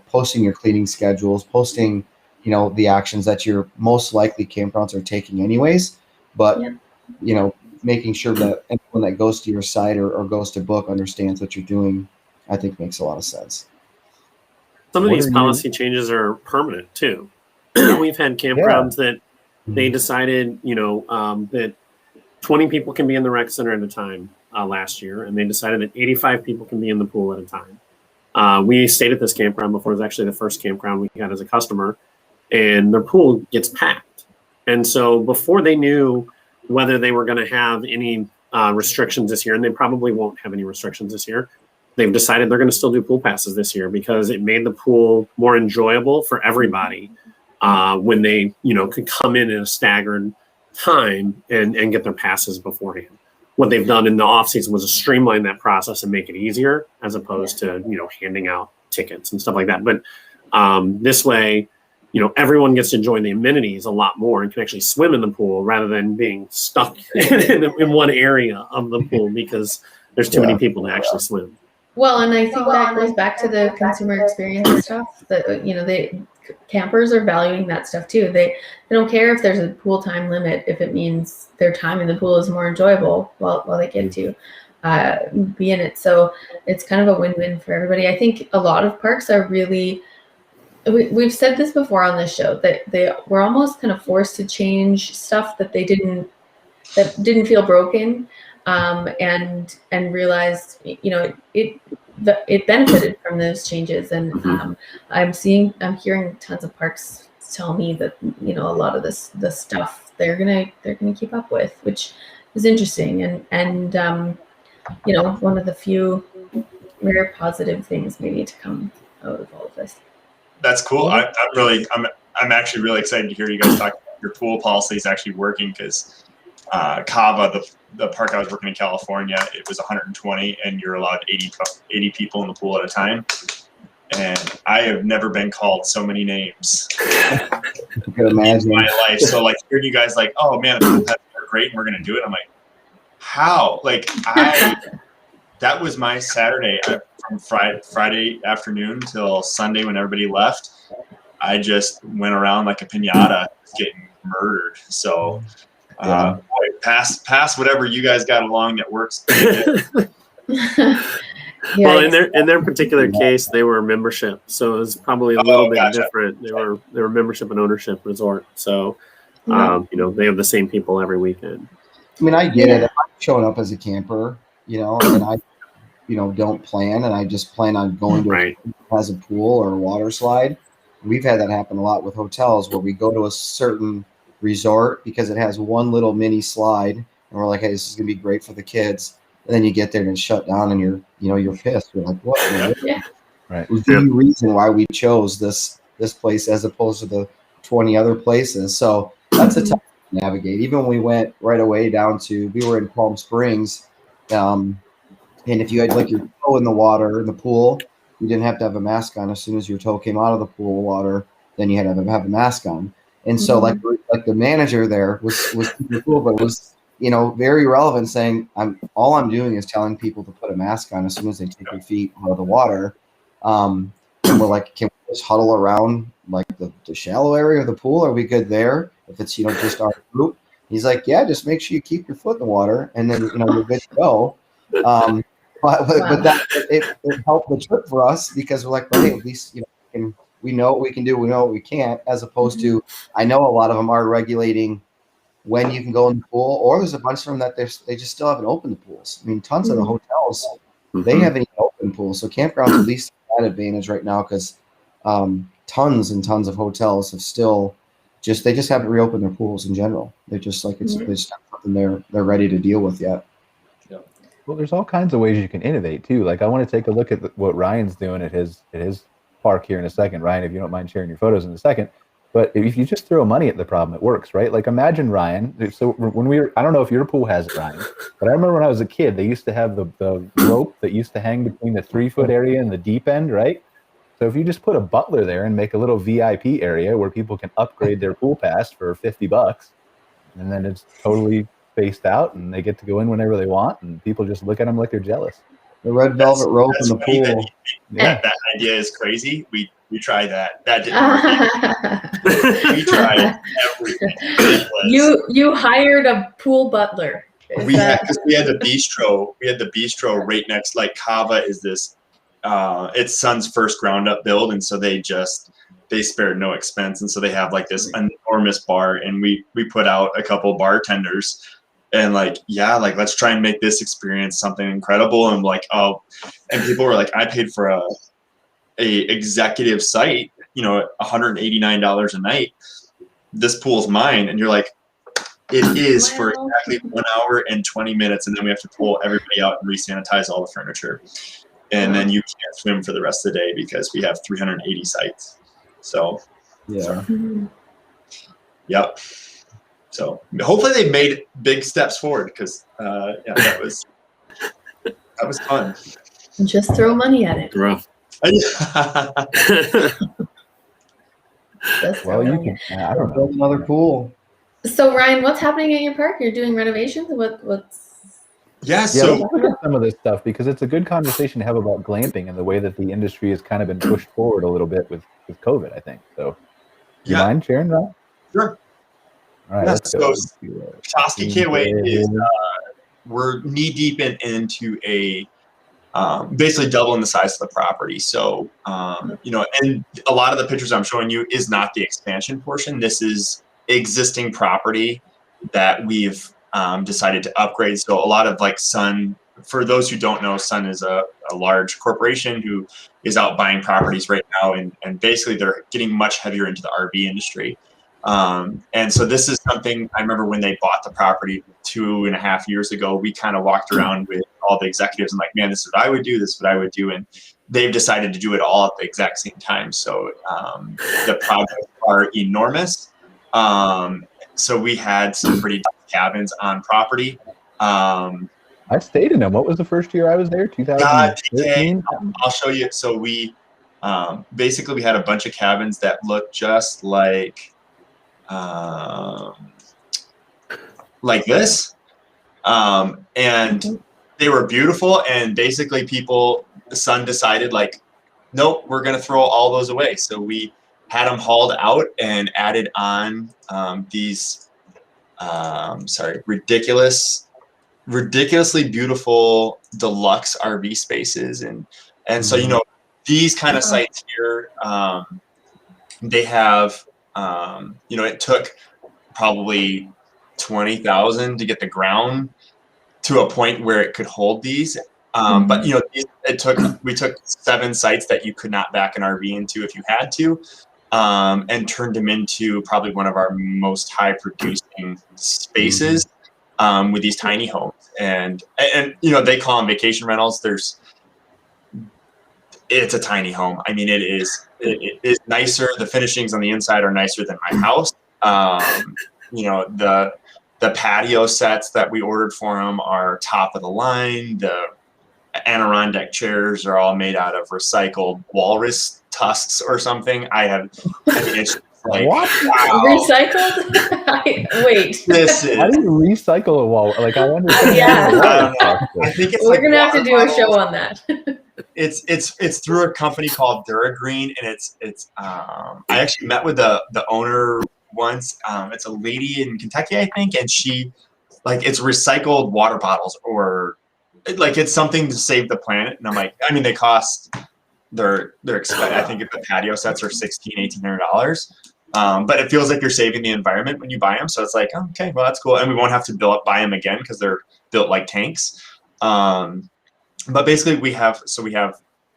posting your cleaning schedules, posting, the actions that your most likely campgrounds are taking anyways, but, making sure that anyone that goes to your site or goes to book understands what you're doing, I think makes a lot of sense. Some of these policy changes are permanent too. We've had campgrounds that they decided, that 20 people can be in the rec center at a time last year, and they decided that 85 people can be in the pool at a time. We stayed at this campground before. It was actually the first campground we got as a customer, and their pool gets packed. And so before they knew whether they were going to have any restrictions this year, and they probably won't have any restrictions this year, they've decided they're going to still do pool passes this year because it made the pool more enjoyable for everybody when they, could come in a staggered time and get their passes beforehand. What they've done in the off season was to streamline that process and make it easier as opposed to, handing out tickets and stuff like that. But this way, everyone gets to enjoy the amenities a lot more and can actually swim in the pool rather than being stuck in one area of the pool because there's too many people to actually swim. Well, and I think that goes back to the consumer experience stuff that, campers are valuing that stuff too. They don't care if there's a pool time limit if it means their time in the pool is more enjoyable while they get to be in it. So it's kind of a win-win for everybody. I think a lot of parks are really, we've said this before on this show, that they were almost kind of forced to change stuff that that didn't feel broken, and realized, it benefited from those changes. And I'm hearing tons of parks tell me that, a lot of the stuff they're gonna keep up with, which is interesting. And one of the few very positive things maybe to come out of all of this. That's cool. I'm actually really excited to hear you guys talk about your pool policy is actually working because Cava, the park I was working in California, it was 120 and you're allowed 80 people in the pool at a time. And I have never been called so many names in my life. So like hearing you guys like, oh man, the pool pads are great and we're gonna do it. I'm like, how? Like that was my Saturday from Friday afternoon till Sunday when everybody left. I just went around like a piñata getting murdered. So pass whatever you guys got along that works. Well, in their particular case, they were membership, so it was probably a little bit different. They were membership and ownership resort, so they have the same people every weekend. I mean, I get it. If I'm showing up as a camper, and I, don't plan, and I just plan on going to has a pool or a water slide. We've had that happen a lot with hotels where we go to a certain resort because it has one little mini slide, and we're like, hey, this is gonna be great for the kids. And then you get there and it's shut down, and you're pissed. You're like, what? Yeah. Right. It was the reason why we chose this place as opposed to the 20 other places. So that's a tough to navigate. Even when we went right away we were in Palm Springs, and if you had like your toe in the water in the pool, you didn't have to have a mask on. As soon as your toe came out of the pool water, then you had to have a mask on. And so like the manager there was super cool, but it was very relevant, saying all I'm doing is telling people to put a mask on as soon as they take their feet out of the water. And we're like, can we just huddle around like the shallow area of the pool? Are we good there? If it's, just our group. He's like, yeah, just make sure you keep your foot in the water, and then, you're good to go. But that it helped the trip for us because we're like, well, hey, at least, we know what we can do, we know what we can't, as opposed to, I know a lot of them are regulating when you can go in the pool, or there's a bunch of them that they just still haven't opened the pools. I mean, tons of the hotels, they haven't even opened pools. So campgrounds at least have that advantage right now because tons and tons of hotels have still they just haven't reopened their pools in general. They're just like, it's not something they're ready to deal with yet. Well, there's all kinds of ways you can innovate too. Like I want to take a look at what Ryan's doing at his park here in a second. Ryan, if you don't mind sharing your photos in a second. But if you just throw money at the problem, it works, right? Like imagine, Ryan. So when I don't know if your pool has it, Ryan, but I remember when I was a kid, they used to have the rope that used to hang between the 3-foot area and the deep end, right? So if you just put a butler there and make a little VIP area where people can upgrade their pool pass for $50, and then it's totally spaced out and they get to go in whenever they want, and people just look at them like they're jealous. The red velvet rope in the pool. That idea is crazy. We tried that. That didn't work. We tried everything. You hired a pool butler. We had the bistro. We had the bistro right next. Like Cava is this. It's Sun's first ground up build, and so they spared no expense, and so they have like this enormous bar, and we put out a couple bartenders. And let's try and make this experience something incredible. And and people were like, I paid for a executive site, $189 a night. This pool's mine. And you're like, it is for exactly 1 hour and 20 minutes. And then we have to pull everybody out and re-sanitize all the furniture. And then you can't swim for the rest of the day because we have 380 sites. So, yeah. Yep. So hopefully they made big steps forward because that was fun. Just throw money at it. Rough. Well, you can. I don't know. Build another pool. So Ryan, what's happening at your park? You're doing renovations. What's? Yeah. Let's look at some of this stuff because it's a good conversation to have about glamping and the way that the industry has kind of been pushed forward a little bit with COVID, I think. So, do you mind sharing that? Sure. All right, let's go. Petoskey KOA is we're knee deep into a basically doubling the size of the property. So and a lot of the pictures I'm showing you is not the expansion portion. This is existing property that we've decided to upgrade. So a lot of Sun, for those who don't know, Sun is a large corporation who is out buying properties right now, and basically they're getting much heavier into the RV industry. And so this is something I remember when they bought the property 2.5 years ago, we kind of walked around with all the executives and like, man, this is what I would do. This is what I would do. And they've decided to do it all at the exact same time. So, the projects are enormous. So we had some pretty tough cabins on property. I stayed in them. What was the first year I was there? 2013? I'll show you. So we, basically we had a bunch of cabins that looked just like this, and they were beautiful. And basically, the Sun decided nope, we're gonna throw all those away. So we had them hauled out and added on these, ridiculously beautiful deluxe RV spaces, and so these kind of sites here, they have. It took probably 20,000 to get the ground to a point where it could hold these. But we took 7 sites that you could not back an RV into if you had to, and turned them into probably one of our most high producing spaces, with these tiny homes. And they call them vacation rentals. It's a tiny home. I mean, it is nicer. The finishings on the inside are nicer than my house. The patio sets that we ordered for them are top of the line. The Adirondack chairs are all made out of recycled walrus tusks or something. It's like, what? Wow. Recycled? Wait. This is. How do you recycle a wall? I wonder. Yeah. I think it's We're gonna have to do a show on that. It's through a company called Duragreen, and I actually met with the owner once. It's a lady in Kentucky, I think, and she it's recycled water bottles, or it's something to save the planet. And I'm like, I mean, they cost they're expensive. I think the patio sets are $1,800. But it feels like you're saving the environment when you buy them. So it's like, oh, okay, well, that's cool. And we won't have to buy them again because they're built like tanks. But basically we have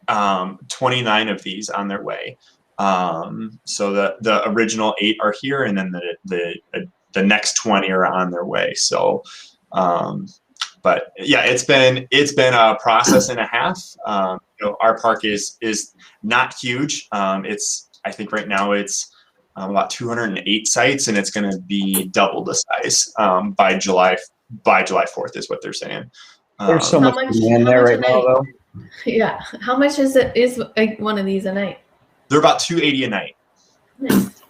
29 of these on their way. So the original 8 are here, and then the next 20 are on their way. So, but yeah, it's been a process and a half. Our park is not huge. I think right now it's about 208 sites, and it's going to be double the size by July 4th is what they're saying. There's so much demand there right now, though. Yeah. How much is one of these a night? They're about $280 a night. Nice.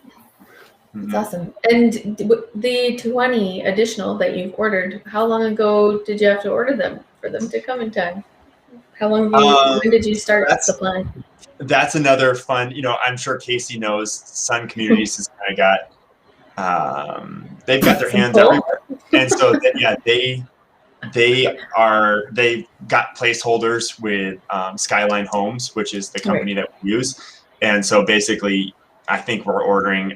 That's awesome. And the 20 additional that you've ordered, how long ago did you have to order them for them to come in time? How long when did you start supplying? That's another fun, I'm sure Casey knows Sun Communities has kind of got, they've got their hands everywhere. And so, they've got placeholders with Skyline Homes, which is the company that we use. And so basically, I think we're ordering,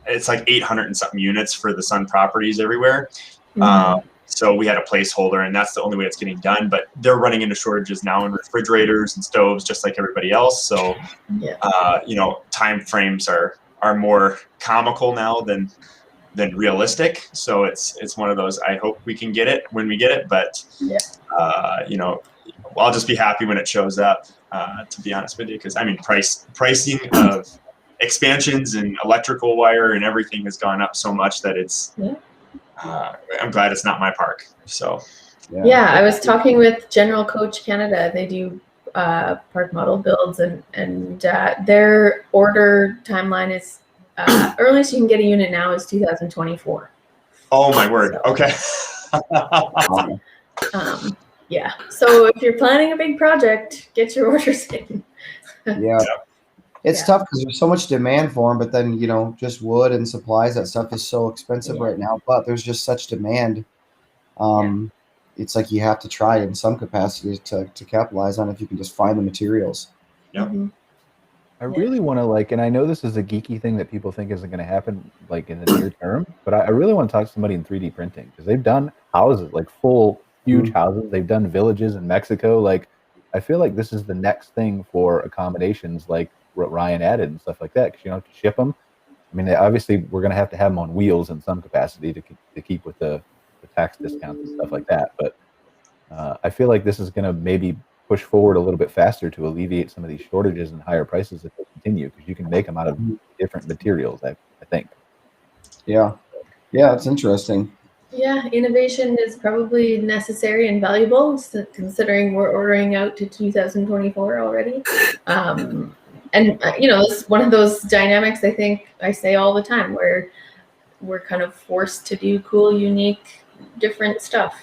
it's like 800 and something units for the Sun properties everywhere. Mm-hmm. So we had a placeholder, and that's the only way it's getting done. But they're running into shortages now in refrigerators and stoves, just like everybody else. So, time frames are more comical now than realistic. So it's one of those. I hope we can get it when we get it, but I'll just be happy when it shows up. To be honest with you, because I mean, pricing of expansions and electrical wire and everything has gone up so much that it's. Yeah. I'm glad it's not my park. So. Yeah, I was talking with General Coach Canada. They do park model builds, and their order timeline is earliest you can get a unit now is 2024. Oh my word! So, okay. Yeah. So if you're planning a big project, get your orders in. Yeah. It's tough because there's so much demand for them, but then, just wood and supplies, that stuff is so expensive right now, but there's just such demand. It's like you have to try in some capacity to capitalize on it if you can just find the materials. Yep. Mm-hmm. I really want to and I know this is a geeky thing that people think isn't going to happen in the near term, but I really want to talk to somebody in 3D printing, because they've done houses, full huge houses. They've done villages in Mexico. I feel like this is the next thing for accommodations, like what Ryan added and stuff like that, because you don't have to ship them. I mean, obviously we're going to have them on wheels in some capacity to keep with the tax discounts and stuff like that. But I feel like this is going to maybe push forward a little bit faster to alleviate some of these shortages and higher prices if they continue, because you can make them out of different materials, I think. Yeah, it's interesting. Yeah, innovation is probably necessary and valuable, considering we're ordering out to 2024 already. And it's one of those dynamics I think I say all the time, where we're kind of forced to do cool, unique, different stuff.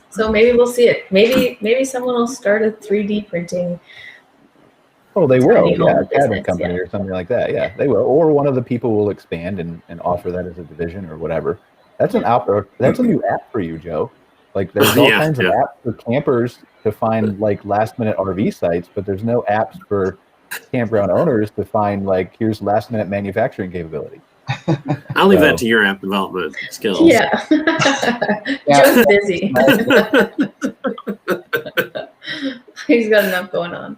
So maybe we'll see it. Maybe someone will start a 3D printing. Oh, they will. Yeah, a cabinet company or something like that. Yeah, they will. Or one of the people will expand and offer that as a division or whatever. That's that's a new app for you, Joe. There's all kinds of apps for campers to find last minute RV sites, but there's no apps for campground owners to find here's last minute manufacturing capability. I'll leave that to your app development skills. Yeah. Joe's busy. He's got enough going on.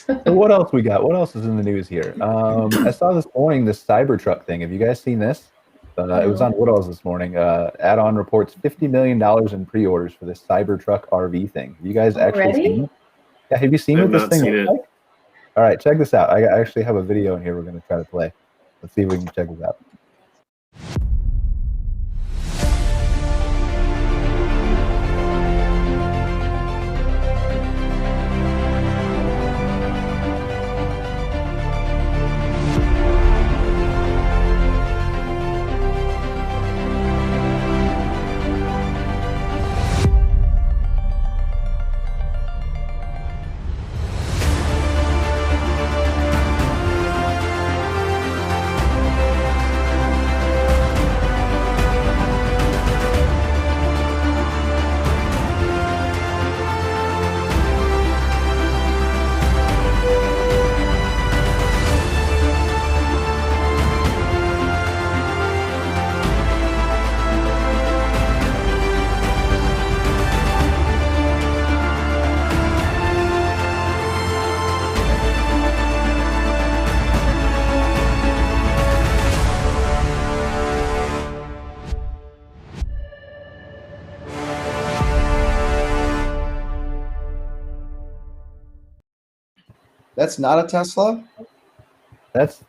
So what else we got? What else is in the news here? I saw this morning this Cybertruck thing. Have you guys seen this? It was on Woodall's this morning. Add-on reports $50 million in pre-orders for this Cybertruck RV thing. Have you guys actually seen it? Yeah, have you seen what this thing looks like? All right, check this out. I actually have a video in here we're going to try to play. Let's see if we can check this out. That's not a Tesla? That's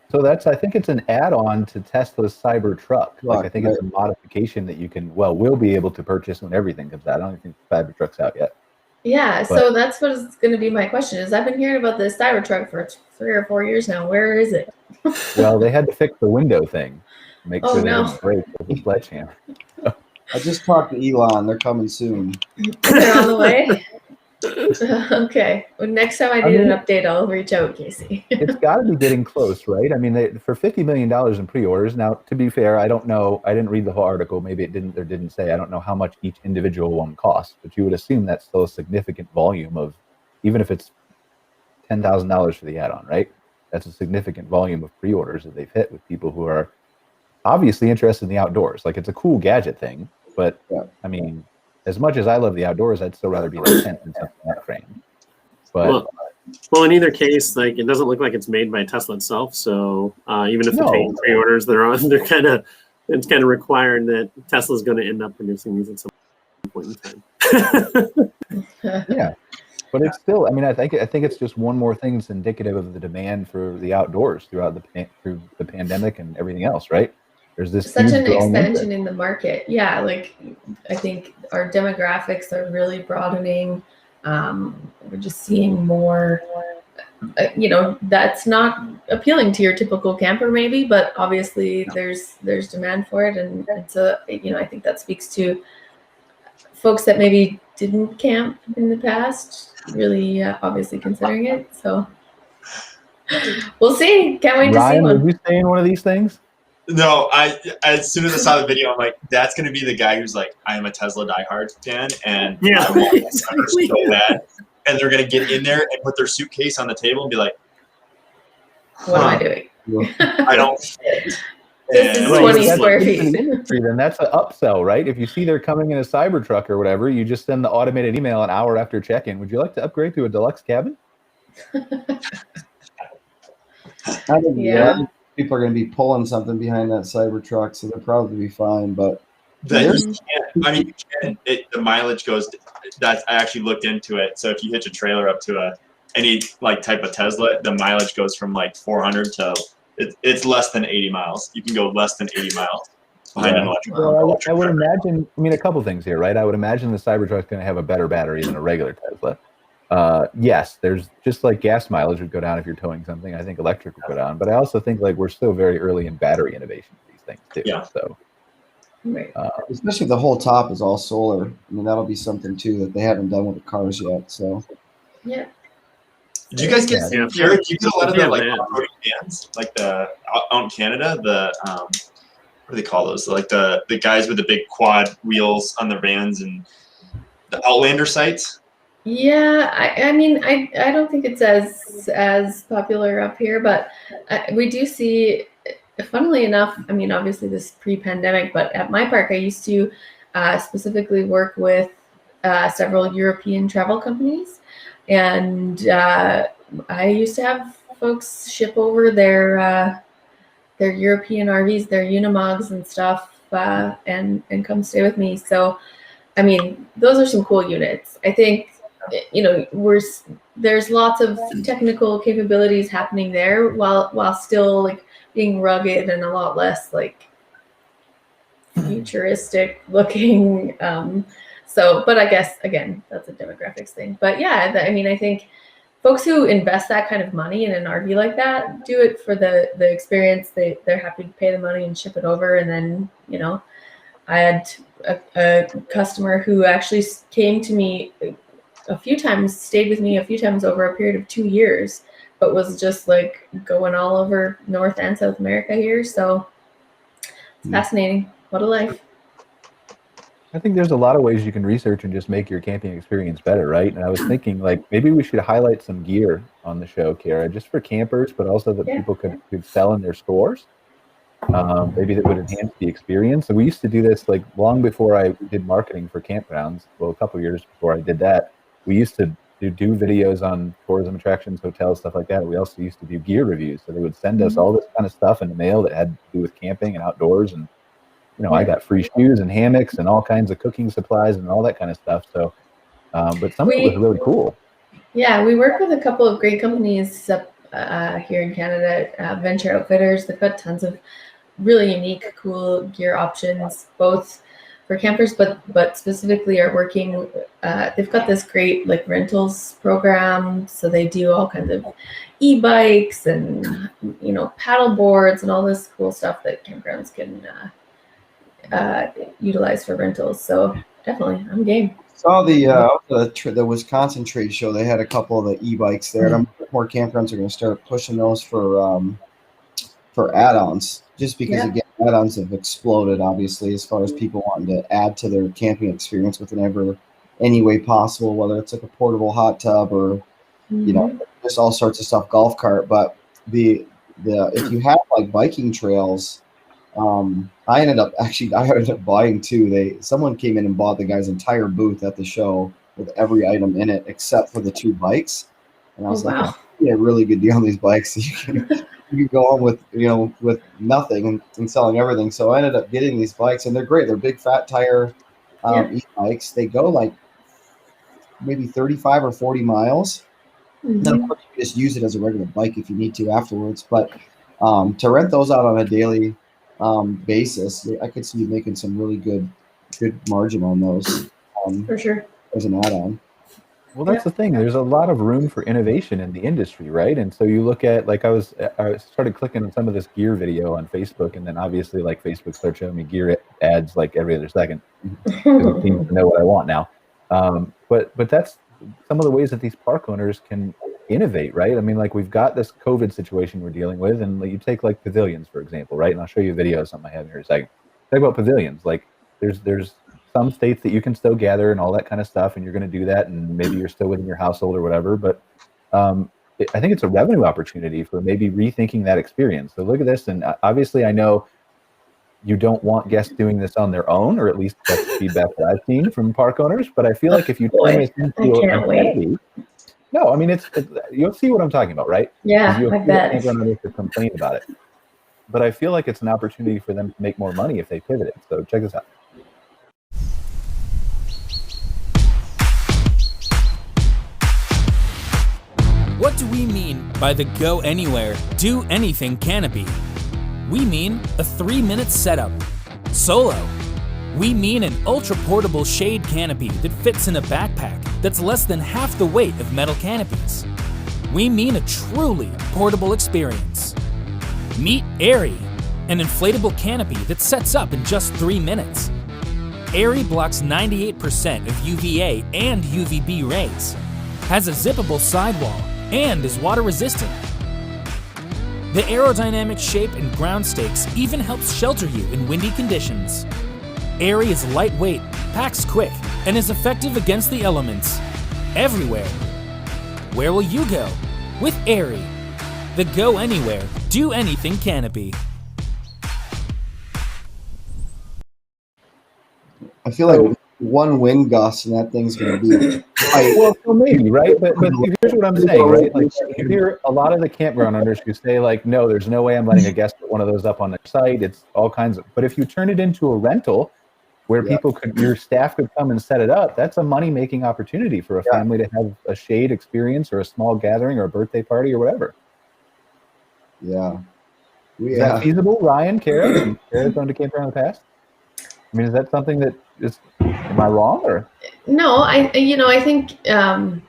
I think it's an add-on to Tesla's Cybertruck. Like I think it's a modification that you will be able to purchase when everything comes out. I don't think the Cybertruck's out yet. Yeah, so that's what is going to be my question. Is I've been hearing about this Cybertruck for 3 or 4 years now. Where is it? Well, they had to fix the window thing, make sure they didn't break with the sledgehammer. I just talked to Elon. They're coming soon. They're on the way. Okay. Well, next time I need an update, I'll reach out, Casey. It's got to be getting close, right? I mean, for $50 million in pre-orders. Now, to be fair, I don't know. I didn't read the whole article. Maybe it didn't or didn't say. I don't know how much each individual one costs, but you would assume that's still a significant volume of, even if it's $10,000 for the add-on, right? That's a significant volume of pre-orders that they've hit with people who are obviously interested in the outdoors. Like, it's a cool gadget thing, but I mean, as much as I love the outdoors, I'd still rather be in a tent than something in that frame. But well, in either case, like, it doesn't look like it's made by Tesla itself. So even if they're taking pre-orders, it's kind of required that Tesla's going to end up producing these at some point in time. Yeah, but it's still. I mean, I think it's just one more thing that's indicative of the demand for the outdoors through the pandemic and everything else, right? There's this such an expansion in the market. Yeah, like I think our demographics are really broadening. We're just seeing more, that's not appealing to your typical camper maybe, but obviously there's demand for it. And so, I think that speaks to folks that maybe didn't camp in the past, really obviously considering it. So we'll see. Can't wait to see one. Ryan, would you stay in one of these things? No, as soon as I saw the video, I'm like, that's going to be the guy who's like, I am a Tesla diehard fan, and I want this so bad. And they're going to get in there and put their suitcase on the table and be like, what am I doing? I don't fit. This is 20 square feet. Then that's an upsell, right? If you see they're coming in a Cybertruck or whatever, you just send the automated email an hour after check-in. Would you like to upgrade to a deluxe cabin? People are going to be pulling something behind that Cybertruck, so they'll probably be fine. But the mileage goes. I actually looked into it. So if you hitch a trailer up to any like type of Tesla, the mileage goes from like 400 to it's less than 80 miles. You can go less than 80 miles behind an electric. Well, I would imagine. I mean, a couple things here, right? I would imagine the Cybertruck's going to have a better battery than a regular Tesla. Yes, there's just like gas mileage would go down if you're towing something. I think electric would go down, but I also think like we're still very early in battery innovation for these things too. Yeah. So, especially if the whole top is all solar. I mean, that'll be something too that they haven't done with the cars yet. So, yeah. Did you guys get? You get a lot of the like off-roading vans, like the out in Canada. The what do they call those? Like the guys with the big quad wheels on the vans and the Outlander sites. Yeah, I mean, I don't think it's as popular up here, but we do see, funnily enough, I mean, obviously this pre-pandemic, but at my park, I used to specifically work with several European travel companies, and I used to have folks ship over their European RVs, their Unimogs and stuff, and come stay with me. So, I mean, those are some cool units. I think, there's lots of technical capabilities happening there while still like being rugged and a lot less like futuristic looking. But I guess again, that's a demographics thing. But yeah, I mean, I think folks who invest that kind of money in an RV like that do it for the experience. They're happy to pay the money and ship it over. And then, I had a customer who actually came to me a few times, stayed with me a few times over a period of 2 years, but was just like going all over North and South America here. So it's fascinating. What a life. I think there's a lot of ways you can research and just make your camping experience better, right? And I was thinking like maybe we should highlight some gear on the show, Cara, just for campers, but also that people could sell in their stores. Maybe that would enhance the experience. So we used to do this like long before I did marketing for campgrounds. Well, a couple of years before I did that. We used to do videos on tourism attractions, hotels, stuff like that. We also used to do gear reviews. So they would send us all this kind of stuff in the mail that had to do with camping and outdoors. And, I got free shoes and hammocks and all kinds of cooking supplies and all that kind of stuff. So, but some of it was really cool. Yeah, we work with a couple of great companies up here in Canada, Venture Outfitters. They've got tons of really unique, cool gear options, both for campers, but specifically are working. They've got this great like rentals program, so they do all kinds of e-bikes and paddle boards and all this cool stuff that campgrounds can utilize for rentals. So definitely, I'm game. Saw the Wisconsin trade show. They had a couple of the e-bikes there. And more campgrounds are going to start pushing those for add-ons, just because again, add-ons have exploded, obviously, as far as people wanting to add to their camping experience with any way possible, whether it's like a portable hot tub or just all sorts of stuff, golf cart. But the if you have like biking trails, I ended up buying two. Someone came in and bought the guy's entire booth at the show with every item in it except for the 2 bikes. And I was like, yeah, really good deal on these bikes. You can go on with with nothing and selling everything. So I ended up getting these bikes, and they're great. They're big fat tire e-bikes. They go like maybe 35 or 40 miles. Then of course you just use it as a regular bike if you need to afterwards. But to rent those out on a daily basis, I could see you making some really good margin on those. For sure. As an add-on. Well, that's the thing. There's a lot of room for innovation in the industry, right? And so you look at, like, I started clicking on some of this gear video on Facebook, and then obviously, like, Facebook starts showing me gear ads like every other second. It seems to know what I want now. But that's some of the ways that these park owners can innovate, right? I mean, like, we've got this COVID situation we're dealing with, and you take like pavilions, for example, right? And I'll show you a video of something I have here in a second. Talk about pavilions. Like, there's some states that you can still gather and all that kind of stuff, and you're going to do that, and maybe you're still within your household or whatever. But I think it's a revenue opportunity for maybe rethinking that experience. So look at this, and obviously I know you don't want guests doing this on their own, or at least that's the feedback that I've seen from park owners. But I feel like if you turn this into a activity, no, I mean you'll see what I'm talking about, right? Yeah, I bet. Campground owners to complain about it, but I feel like it's an opportunity for them to make more money if they pivot it. So check this out. What do we mean by the Go Anywhere, Do Anything canopy? We mean a 3-minute setup. Solo. We mean an ultra-portable shade canopy that fits in a backpack that's less than half the weight of metal canopies. We mean a truly portable experience. Meet Airy, an inflatable canopy that sets up in just 3 minutes. Airy blocks 98% of UVA and UVB rays, has a zippable sidewall, and is water resistant. The aerodynamic shape and ground stakes even helps shelter you in windy conditions. Airy is lightweight, packs quick, and is effective against the elements. Everywhere. Where will you go? With Airy, the Go Anywhere, Do Anything canopy. I feel like one wind gust and that thing's going to be well, so maybe, right? But here's what I'm saying, right? Like, you hear a lot of the campground owners who say, like, no, there's no way I'm letting a guest put one of those up on their site. It's all kinds of. But if you turn it into a rental, where your staff could come and set it up, that's a money-making opportunity for a family to have a shade experience or a small gathering or a birthday party or whatever. Yeah. Is that feasible, Ryan, Cara? Cara's gone to campground in the past? I mean, is that something that is, am I wrong, or? No, I think I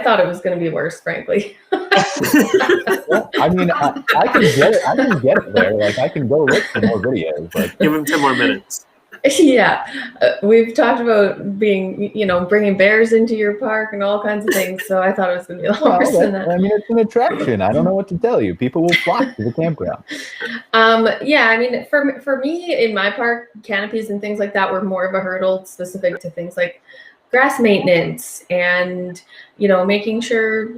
thought it was going to be worse, frankly. Well, I mean, I can get it. I can get it there. Like, I can go look for more videos. But Give him 10 more minutes. Yeah, we've talked about bringing bears into your park and all kinds of things. So I thought it was going to be a lot worse than that. I mean, it's an attraction. I don't know what to tell you. People will flock to the campground. Yeah, I mean, for me in my park, canopies and things like that were more of a hurdle specific to things like grass maintenance and making sure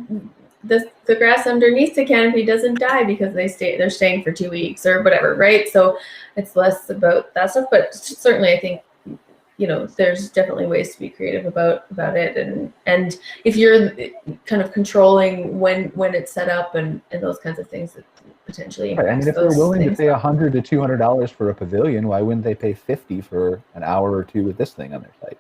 the grass underneath the canopy doesn't die because they're staying for 2 weeks or whatever, right? So it's less about that stuff, but certainly I think there's definitely ways to be creative about it, and if you're kind of controlling when it's set up and those kinds of things that potentially right. I mean, if they're willing to pay $100 to $200 for a pavilion, why wouldn't they pay $50 for an hour or two with this thing on their site?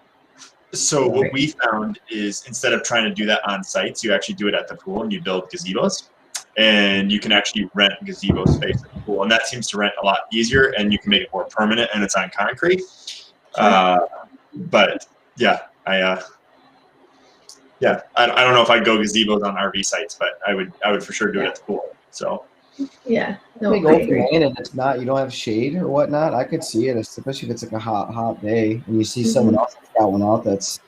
So what we found is instead of trying to do that on sites, you actually do it at the pool and you build gazebos, and you can actually rent gazebo space at the pool, and that seems to rent a lot easier, and you can make it more permanent, and it's on concrete. But yeah, I don't know if I'd go gazebos on RV sites, but I would for sure do it at the pool. So Yeah. No, Big I open agree. land and it's not, you don't have shade or whatnot. I could see it, especially if it's like a hot day and you see someone else that's got one out that's,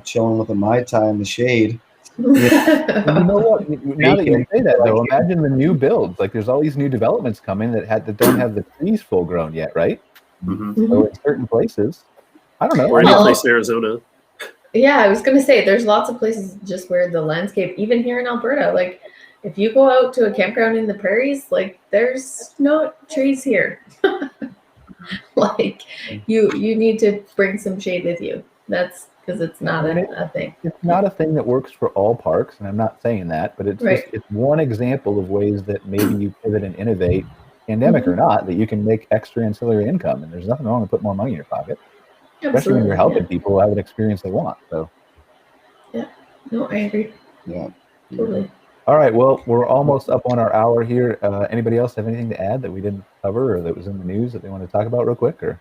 chilling with a Mai Tai in the shade. And you know what? Now that you say that, though, imagine the new builds. Like, there's all these new developments coming that don't have the trees full grown yet, right? So in certain places, I don't know. Or any place in Arizona. Yeah, I was gonna say there's lots of places just where the landscape, even here in Alberta, like if you go out to a campground in the prairies, like there's no trees here. Like you need to bring some shade with you. That's because it's not a thing. It's not a thing that works for all parks, and I'm not saying that, but it's Right. just, it's one example of ways that maybe you pivot and innovate, pandemic or not, that you can make extra ancillary income, and there's nothing wrong with putting more money in your pocket, especially when you're helping people have an experience they want. So, No, I agree. Yeah. Totally. all right, well, we're almost up on our hour here. Anybody else have anything to add that we didn't cover or that was in the news that they want to talk about real quick? Or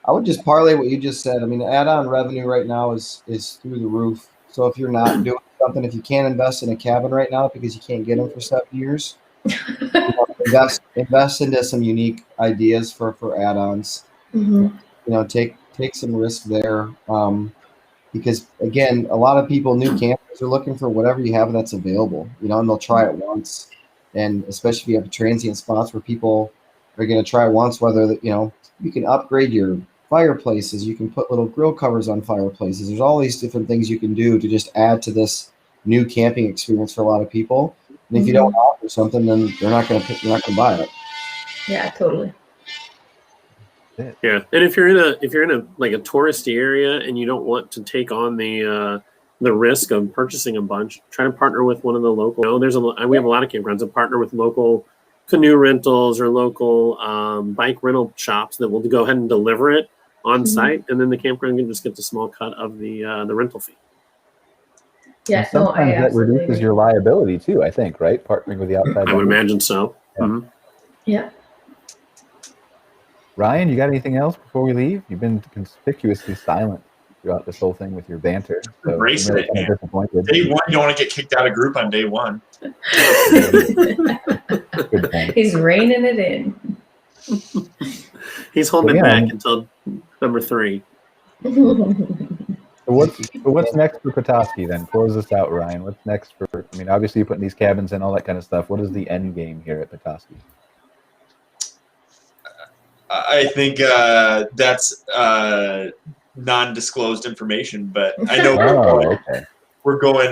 I would just parlay what you just said. I mean, the add-on revenue right now is through the roof. So if you're not doing something, if you can't invest in a cabin right now because you can't get them for 7 years, invest into some unique ideas for add-ons. Take some risk there, because again, a lot of people, new campers, are looking for whatever you have that's available, and they'll try it once. And especially if you have transient spots where people are going to try it once, whether you can upgrade your fireplaces, you can put little grill covers on fireplaces. There's all these different things you can do to just add to this new camping experience for a lot of people. And if you don't offer something, then they're not going to buy it. Yeah, totally. Yeah, and if you're in a like a touristy area and you don't want to take on the risk of purchasing a bunch, try to partner with one of the local. We have a lot of campgrounds that partner with local canoe rentals or local bike rental shops that will go ahead and deliver it on site, and then the campground can just get the small cut of the rental fee. Yeah, and sometimes that reduces agree. your liability too, I think, right? Partnering with the outside. I would imagine so. Yeah. Ryan, you got anything else before we leave? You've been conspicuously silent throughout this whole thing with your banter. So Embracing really it, man. disappointed. Day one, you don't want to get kicked out of group on day one. Good point. He's reining it in. He's holding it back until number 3. So what's next for Petoskey then? Close this out, Ryan. What's next for? I mean, obviously you're putting these cabins in, all that kind of stuff. What is the end game here at Petoskey? I think that's non-disclosed information, but I know we're going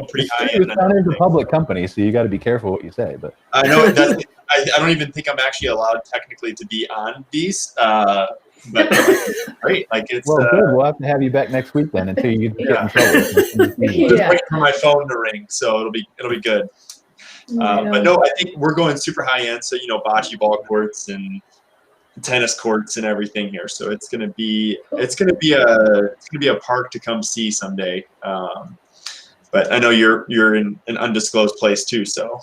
pretty high. It's not a public company, so you got to be careful what you say. But I know it doesn't. I don't even think I'm actually allowed technically to be on these. But great, like it's. Well, good. We'll have to have you back next week then until you get in trouble. Just wait for my phone to ring, so it'll be good. But no, I think we're going super high end. So bocce ball courts and tennis courts and everything here. So it's gonna be a park to come see someday. But I know you're in an undisclosed place too, so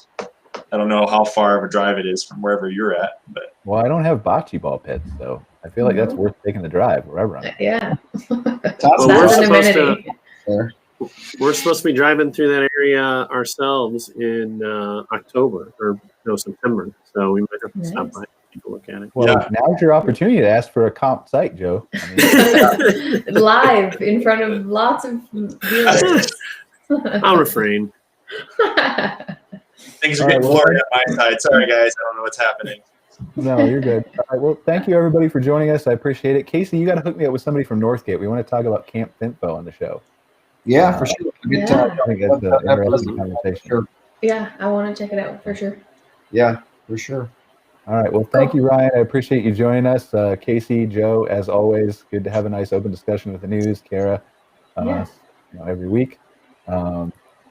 I don't know how far of a drive it is from wherever you're at. But I don't have bocce ball pits, so I feel like that's worth taking the drive wherever I'm. Yeah. We're supposed to be driving through that area ourselves in October or September, so we might have to stop by. Look at it. Well, now's your opportunity to ask for a comp site, Joe. I mean, live in front of lots of viewers. I'll refrain. Things are getting blurry on my side. Sorry, guys. I don't know what's happening. No, you're good. All right. Well, thank you everybody for joining us. I appreciate it. Casey, you got to hook me up with somebody from Northgate. We want to talk about Camp Finfo on the show. Yeah, for sure. Good time. I think that's an interesting conversation. Sure. Yeah, I want to check it out for sure. Yeah, for sure. All right. Well, thank you, Ryan. I appreciate you joining us. Casey, Joe, as always, good to have a nice open discussion with the news. Cara, every week.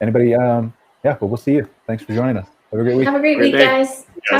Anybody? But we'll see you. Thanks for joining us. Have a great week. Have a great week, guys.